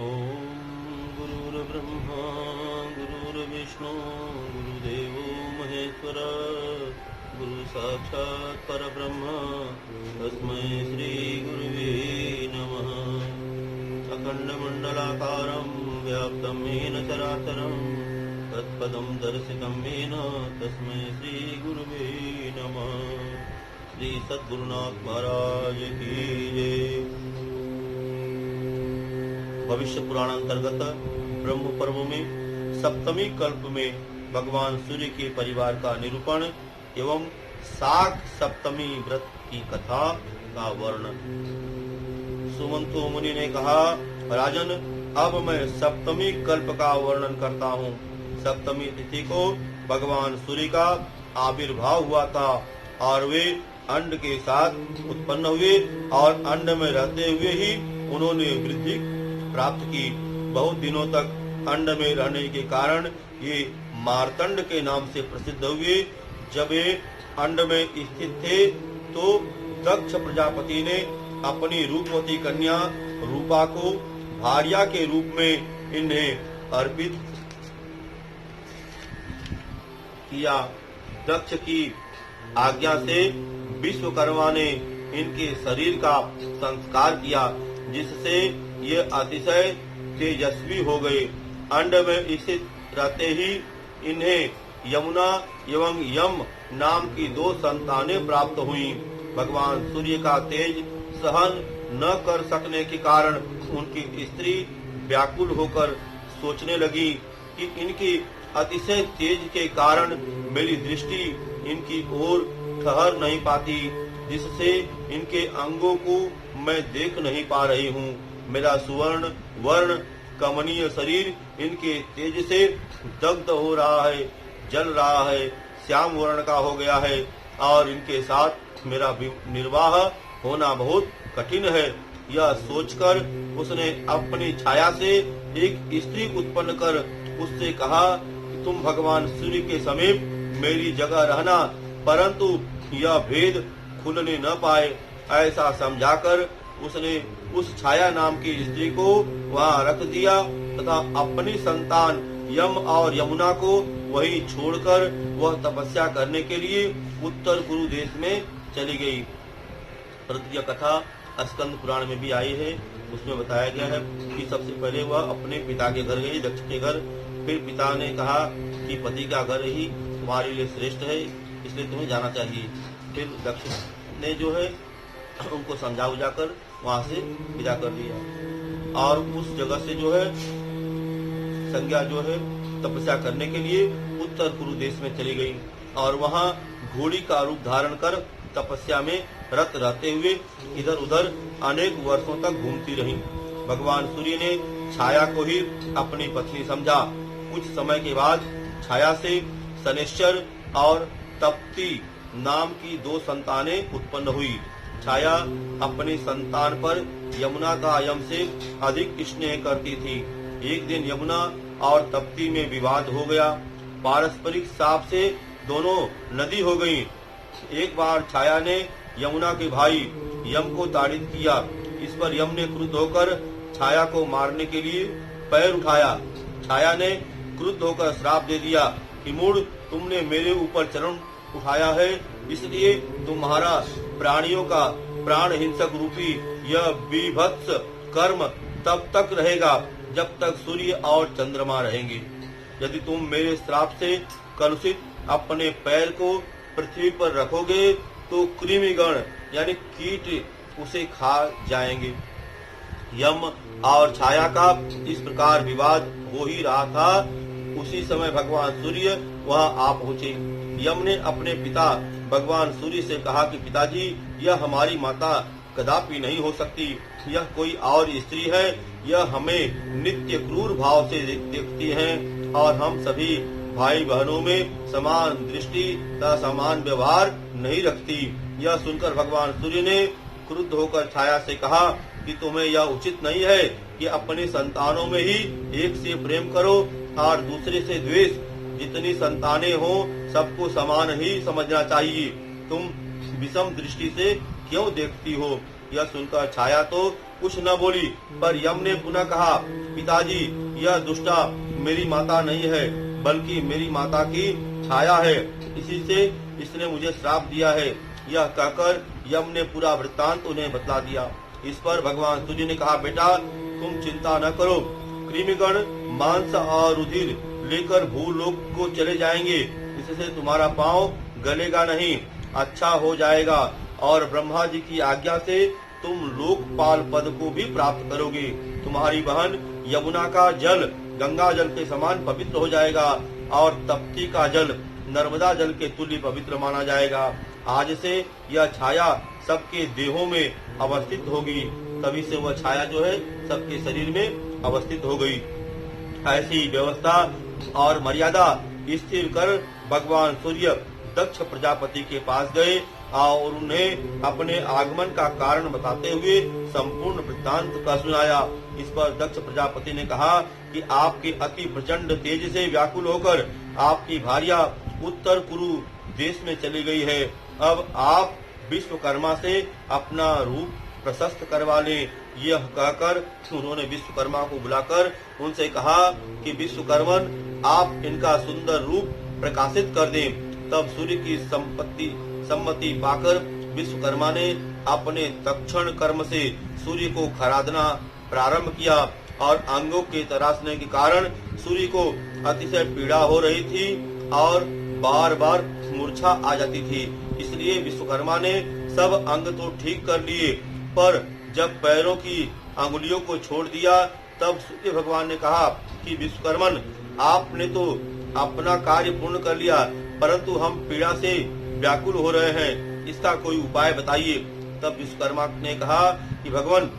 ओम गुरुर्ब्रह्मा गुरुर्विष्णु गुरुदेवो महेश्वर गुरु साक्षात् परब्रह्म तस्मै श्री गुरुवे नमः। अखंडमंडलाकारं व्याप्तं येन चराचरं तत्पदं दर्शितं येन तस्मै श्री गुरुवे नमः। श्री सद्गुरुनाथ महाराज की जय। भविष्य पुराण अंतर्गत ब्रह्म पर्व में सप्तमी कल्प में भगवान सूर्य के परिवार का निरूपण एवं साख सप्तमी व्रत की कथा का वर्णन। सुमंतो मुनि ने कहा, राजन, अब मैं सप्तमी कल्प का वर्णन करता हूँ। सप्तमी तिथि को भगवान सूर्य का आविर्भाव हुआ था और वे अंड के साथ उत्पन्न हुए और अंड में रहते हुए ही उन्होंने वृद्धि प्राप्त की। बहुत दिनों तक अंड में रहने के कारण ये मार्तंड के नाम से प्रसिद्ध हुए। जब ये अंड में स्थित थे तो दक्ष प्रजापति ने अपनी रूपवती कन्या रूपा को भार्या के रूप में इन्हें अर्पित किया। दक्ष की आज्ञा से विश्वकर्मा ने इनके शरीर का संस्कार किया, जिससे ये अतिशय तेजस्वी हो गए। अंड में स्थित रहते ही इन्हें यमुना एवं यम नाम की 2 संतानें प्राप्त हुईं। भगवान सूर्य का तेज सहन न कर सकने के कारण उनकी स्त्री व्याकुल होकर सोचने लगी कि इनकी अतिशय तेज के कारण मेरी दृष्टि इनकी ओर ठहर नहीं पाती, जिससे इनके अंगों को मैं देख नहीं पा रही हूँ। मेरा सुवर्ण वर्ण कमनीय शरीर इनके तेज से दग्ध हो रहा है, जल रहा है, श्याम वर्ण का हो गया है और इनके साथ मेरा निर्वाह होना बहुत कठिन है। यह सोचकर उसने अपनी छाया से एक स्त्री उत्पन्न कर उससे कहा कि तुम भगवान सूर्य के समीप मेरी जगह रहना, परंतु यह भेद खुलने न पाए। ऐसा समझाकर उसने उस छाया नाम की स्त्री को वहाँ रख दिया तथा अपनी संतान यम और यमुना को वहीं छोड़कर वह तपस्या करने के लिए उत्तर कुरु देश में चली गई। तृतीय कथा स्कंद पुराण में भी आई है। उसमें बताया गया है कि सबसे पहले वह अपने पिता के घर गई, दक्ष के घर। फिर पिता ने कहा कि पति का घर ही तुम्हारे लिए श्रेष्ठ है, इसलिए तुम्हें जाना चाहिए। फिर दक्ष ने जो है उनको समझा बुझाकर वहाँ से विदा कर दिया और उस जगह से जो है संज्ञा जो है तपस्या करने के लिए उत्तर कुरु देश में चली गई और वहाँ घोड़ी का रूप धारण कर तपस्या में रत रहते हुए इधर उधर अनेक वर्षों तक घूमती रहीं। भगवान सूर्य ने छाया को ही अपनी पत्नी समझा। कुछ समय के बाद छाया से शनैश्चर और तप्ती नाम की 2 संतानें उत्पन्न हुई। छाया अपनी संतान पर यमुना का यम से अधिक स्नेह करती थी। एक दिन यमुना और तप्ती में विवाद हो गया। पारस्परिक शाप से दोनों नदी हो गईं। एक बार छाया ने यमुना के भाई यम को ताड़ित किया। इस पर यम ने क्रुद्ध होकर छाया को मारने के लिए पैर उठाया। छाया ने क्रुद्ध होकर श्राप दे दिया कि मूढ़, तुमने मेरे ऊपर चरण उठाया है, इसलिए तुम्हारा प्राणियों का प्राण हिंसक रूपी यह बीभत्स कर्म तब तक रहेगा जब तक सूर्य और चंद्रमा रहेंगे। यदि तुम मेरे श्राप से कलुषित अपने पैर को पृथ्वी पर रखोगे तो कृमिगण यानी कीट उसे खा जाएंगे। यम और छाया का इस प्रकार विवाद हो ही रहा था। उसी समय भगवान सूर्य वहाँ आ पहुँचे। यम ने अपने पिता भगवान सूर्य से कहा कि पिताजी, यह हमारी माता कदापि नहीं हो सकती। यह कोई और स्त्री है। यह हमें नित्य क्रूर भाव से देखती है और हम सभी भाई बहनों में समान दृष्टि तथा समान व्यवहार नहीं रखती। यह सुनकर भगवान सूर्य ने क्रुद्ध होकर छाया से कहा कि तुम्हें यह उचित नहीं है कि अपनी संतानों में ही एक से प्रेम करो और दूसरे से द्वेष। जितनी संतानें हो सबको समान ही समझना चाहिए। तुम विषम दृष्टि से क्यों देखती हो? यह सुनकर छाया तो कुछ न बोली, पर यम ने पुनः कहा, पिताजी, यह दुष्टा मेरी माता नहीं है, बल्कि मेरी माता की छाया है, इसी से इसने मुझे श्राप दिया है। यह कहकर यम ने पूरा वृत्तांत उन्हें बतला दिया। इस पर भगवान सूर्य ने कहा, बेटा तुम चिंता न करो, कृमिगण मांस और रुधिर लेकर भूलोक को चले जाएंगे, इससे तुम्हारा पांव गलेगा नहीं, अच्छा हो जाएगा और ब्रह्मा जी की आज्ञा से तुम लोकपाल पद को भी प्राप्त करोगे। तुम्हारी बहन यमुना का जल गंगा जल के समान पवित्र हो जाएगा और तप्ती का जल नर्मदा जल के तुल्य पवित्र माना जाएगा। आज से यह छाया सबके देहों में अवस्थित होगी। तभी से वह छाया जो है सबके शरीर में अवस्थित हो गई। ऐसी व्यवस्था और मर्यादा स्थिर कर भगवान सूर्य दक्ष प्रजापति के पास गए और उन्हें अपने आगमन का कारण बताते हुए संपूर्ण वृत्तांत का सुनाया। इस पर दक्ष प्रजापति ने कहा कि आपके अति प्रचंड तेज से व्याकुल होकर आपकी भार्या उत्तर कुरु देश में चली गई है। अब आप विश्वकर्मा से अपना रूप प्रशस्त करवा लें। यह कहकर उन्होंने विश्वकर्मा को बुलाकर उनसे कहा कि विश्वकर्मन आप इनका सुंदर रूप प्रकाशित कर दें। तब सूर्य की सम्मति पाकर विश्वकर्मा ने अपने तक्षण कर्म से सूर्य को खरादना प्रारंभ किया और अंगों के तराशने के कारण सूर्य को अतिशय पीड़ा हो रही थी और बार बार मूर्छा आ जाती थी। इसलिए विश्वकर्मा ने सब अंग तो ठीक कर लिए, पर जब पैरों की अंगुलियों को छोड़ दिया तब सूर्य भगवान ने कहा कि विश्वकर्मन आपने तो अपना कार्य पूर्ण कर लिया, परंतु हम पीड़ा से व्याकुल हो रहे हैं, इसका कोई उपाय बताइए। तब विश्वकर्मा ने कहा कि भगवान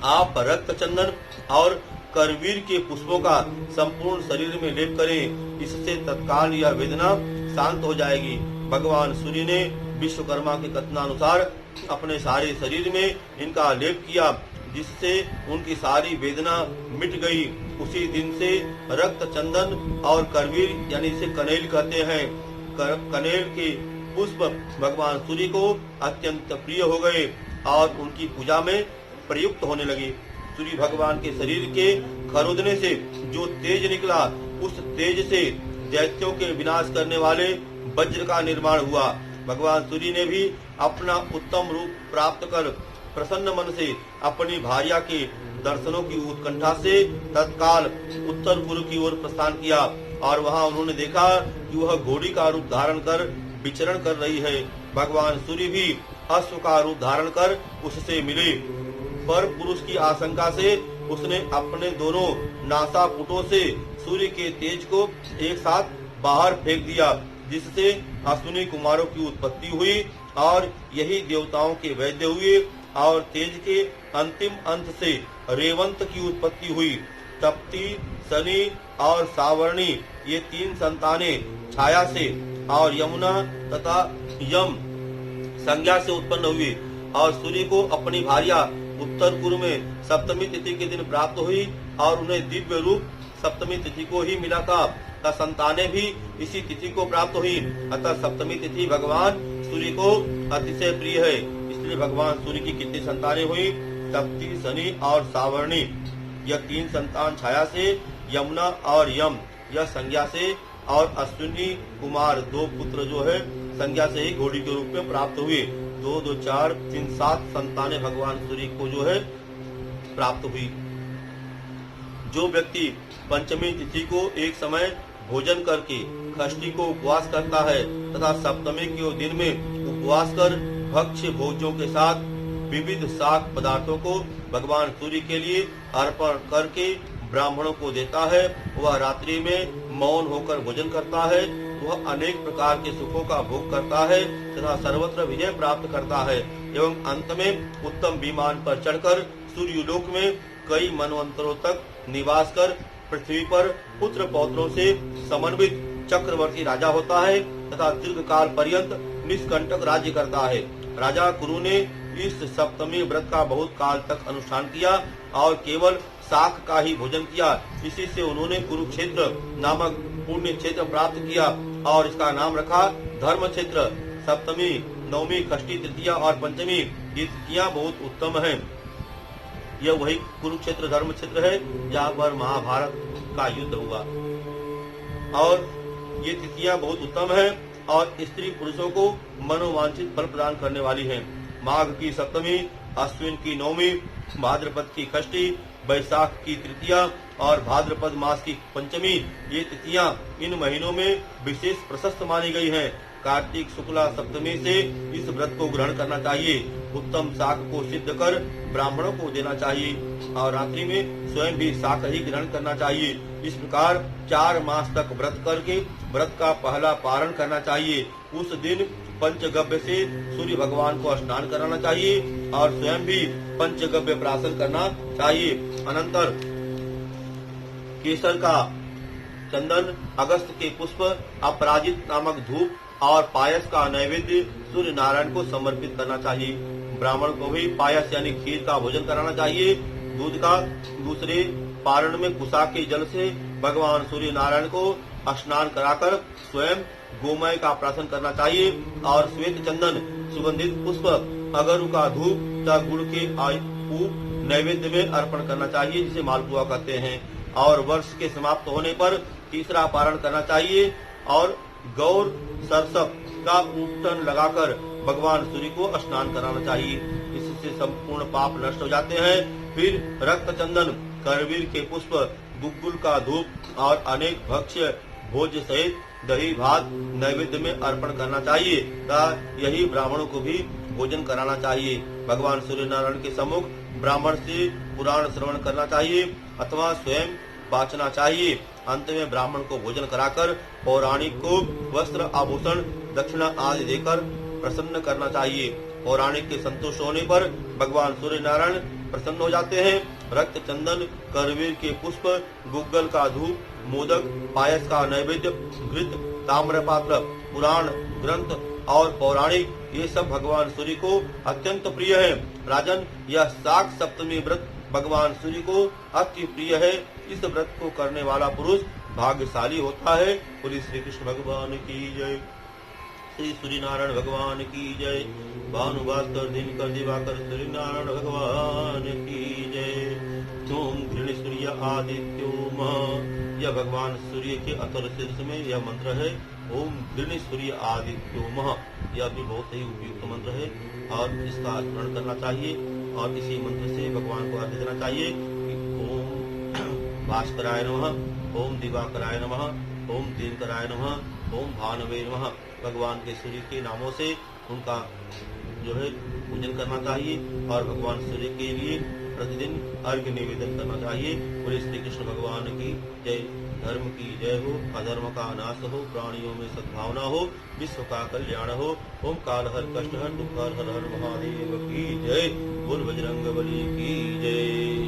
आप रक्त चंदन और करवीर के पुष्पों का संपूर्ण शरीर में लेप करें, इससे तत्काल यह वेदना शांत हो जाएगी। भगवान सूर्य ने विश्वकर्मा के कथनानुसार अपने सारे शरीर में इनका लेप किया, जिससे उनकी सारी वेदना मिट गई। उसी दिन से रक्त चंदन और करवीर यानी इसे कनेल कहते हैं, कनेल के पुष्प भगवान सूर्य को अत्यंत प्रिय हो गए और उनकी पूजा में प्रयुक्त होने लगे। सूर्य भगवान के शरीर के खरोदने से जो तेज निकला, उस तेज से दैत्यों के विनाश करने वाले वज्र का निर्माण हुआ। भगवान सूर्य ने भी अपना उत्तम रूप प्राप्त कर प्रसन्न मन से अपनी भार्या के दर्शनों की उत्कंठा से तत्काल उत्तर पूर्व की ओर प्रस्थान किया और वहां उन्होंने देखा कि वह घोड़ी का रूप धारण कर विचरण कर रही है। भगवान सूर्य भी अश्व का रूप धारण कर उससे मिले, पर पुरुष की आशंका से उसने अपने दोनों नासापुटों से सूर्य के तेज को एक साथ बाहर फेंक दिया, जिससे अश्विनी कुमारों की उत्पत्ति हुई और यही देवताओं के वैद्य हुए और तेज के अंतिम अंत से रेवंत की उत्पत्ति हुई। तप्ती, शनि और सावर्णी ये तीन संतानें छाया से और यमुना तथा यम संज्ञा से उत्पन्न हुई और सूर्य को अपनी भार्या उत्तर पूर्व में सप्तमी तिथि के दिन प्राप्त हुई और उन्हें दिव्य रूप सप्तमी तिथि को ही मिला था। संतानें भी इसी तिथि को प्राप्त हुई। अतः सप्तमी तिथि भगवान सूर्य को अतिशय प्रिय है। इसलिए भगवान सूर्य की कितनी संतानें हुई? तप्ती, शनि और सावर्णी। यह तीन संतान छाया से, यमुना और यम यह संज्ञा से और अश्विनी कुमार दो पुत्र जो है संज्ञा से ही घोड़ी के रूप में प्राप्त हुए। 2, 2, 4, 3, 7 संतानें भगवान सूर्य को जो है प्राप्त हुई। जो व्यक्ति पंचमी तिथि को एक समय भोजन करके षष्ठी को उपवास करता है तथा सप्तमी के दिन में उपवास कर भक्ष्य भोजों के साथ विविध शाक पदार्थों को भगवान सूर्य के लिए अर्पण करके ब्राह्मणों को देता है, वह रात्रि में मौन होकर भोजन करता है, वह अनेक प्रकार के सुखों का भोग करता है तथा सर्वत्र विजय प्राप्त करता है एवं अंत में उत्तम विमान पर चढ़कर सूर्यलोक में कई मनवंतरों तक निवास कर पृथ्वी पर पुत्र पौत्रों से समन्वित चक्रवर्ती राजा होता है तथा दीर्घ काल पर्यंत निष्कंटक राज्य करता है। राजा कुरु ने इस सप्तमी व्रत का बहुत काल तक अनुष्ठान किया और केवल शाक का ही भोजन किया। इसी से उन्होंने कुरुक्षेत्र नामक पुण्य क्षेत्र प्राप्त किया और इसका नाम रखा धर्म क्षेत्र। सप्तमी, नवमी, षष्ठी, तृतीया और पंचमी ये तिथियां बहुत उत्तम हैं। यह वही कुरुक्षेत्र धर्म क्षेत्र है जहाँ पर महाभारत का युद्ध हुआ। और ये तिथियां बहुत उत्तम हैं और स्त्री पुरुषों को मनोवांछित फल प्रदान करने वाली हैं। माघ की सप्तमी, अश्विन की नवमी, भाद्रपद की षष्ठी, वैशाख की तृतीया और भाद्रपद मास की पंचमी, ये तिथियां इन महीनों में विशेष प्रशस्त मानी गई हैं। कार्तिक शुक्ला सप्तमी से इस व्रत को ग्रहण करना चाहिए। उत्तम शाक को सिद्ध कर ब्राह्मणों को देना चाहिए और रात्रि में स्वयं भी शाक ही ग्रहण करना चाहिए। इस प्रकार 4 मास तक व्रत करके व्रत का पहला पारण करना चाहिए। उस दिन पंचगव्य से सूर्य भगवान को स्नान कराना चाहिए और स्वयं भी पंचगव्य प्राशन करना चाहिए। अनंतर केसर का चंदन, अगस्त के पुष्प, अपराजित नामक धूप और पायस का नैवेद्य सूर्य नारायण को समर्पित करना चाहिए। ब्राह्मण को भी पायस यानी खीर का भोजन कराना चाहिए। दूध का दूसरे पारण में कुशा के जल से भगवान सूर्य नारायण को स्नान कराकर स्वयं गोमय का प्राशन करना चाहिए और श्वेत चंदन, सुगंधित पुष्प, अगरू का धूप तथा गुड़ के नैवेद्य में अर्पण करना चाहिए, जिसे मालपुआ कहते हैं। और वर्ष के समाप्त होने पर तीसरा पारण करना चाहिए और गौर सरसप का उपटन लगाकर भगवान सूर्य को स्नान कराना चाहिए। इससे संपूर्ण पाप नष्ट हो जाते हैं। फिर रक्त चंदन, करवीर के पुष्प, गुग्गुल का धूप और अनेक भक्ष्य भोज सहित दही भात नैवेद्य में अर्पण करना चाहिए तथा यही ब्राह्मणों को भी भोजन कराना चाहिए। भगवान सूर्य नारायण के सम्मुख ब्राह्मण से पुराण श्रवण करना चाहिए अथवा स्वयं वाचना चाहिए। अंत में ब्राह्मण को भोजन कराकर पौराणिक को वस्त्र, आभूषण, दक्षिणा आदि देकर प्रसन्न करना चाहिए। पौराणिक के संतुष्ट होने पर भगवान सूर्य नारायण प्रसन्न हो जाते हैं। रक्त चंदन, करवीर के पुष्प, गुग्गल का धूप, मोदक, पायस का नैवेद्य, घृत, ताम्रपात्र, पुराण ग्रंथ और पौराणिक, ये सब भगवान सूर्य को अत्यंत प्रिय है। राजन, यह शाक सप्तमी व्रत भगवान सूर्य को अति प्रिय है। इस व्रत को करने वाला पुरुष भाग्यशाली होता है। बोलिए श्री कृष्ण भगवान की जय। श्री सूर्य नारायण भगवान की जय। भानुभास्कर दिनकर दिवाकर सूर्य नारायण भगवान की जय। ओम घृण सूर्य आदित्यो मः, यह भगवान सूर्य के अथर्व शीर्ष में यह मंत्र है। ओम घृण सूर्य आदित्यो मः, यह भी बहुत ही उपयुक्त मंत्र है और इसका स्मरण करना चाहिए और इसी मंत्र से भगवान को अर्घ्य देना चाहिए। ओम भास्कराय नमः, ओम दिवाकराय नमः, ओम दिनकराय नमः, ओम भानवे नमः। भगवान के सूर्य के नामों से उनका जो है पूजन करना चाहिए और भगवान सूर्य के लिए प्रतिदिन अर्घ्य निवेदन करना चाहिए। बोले श्री कृष्ण भगवान की जय। धर्म की जय हो, अधर्म का नाश हो, प्राणियों में सद्भावना हो, विश्व का कल्याण हो। ओम काल हर कष्ट हर दुख हर हर महादेव की जय। बोल बजरंग बली की जय।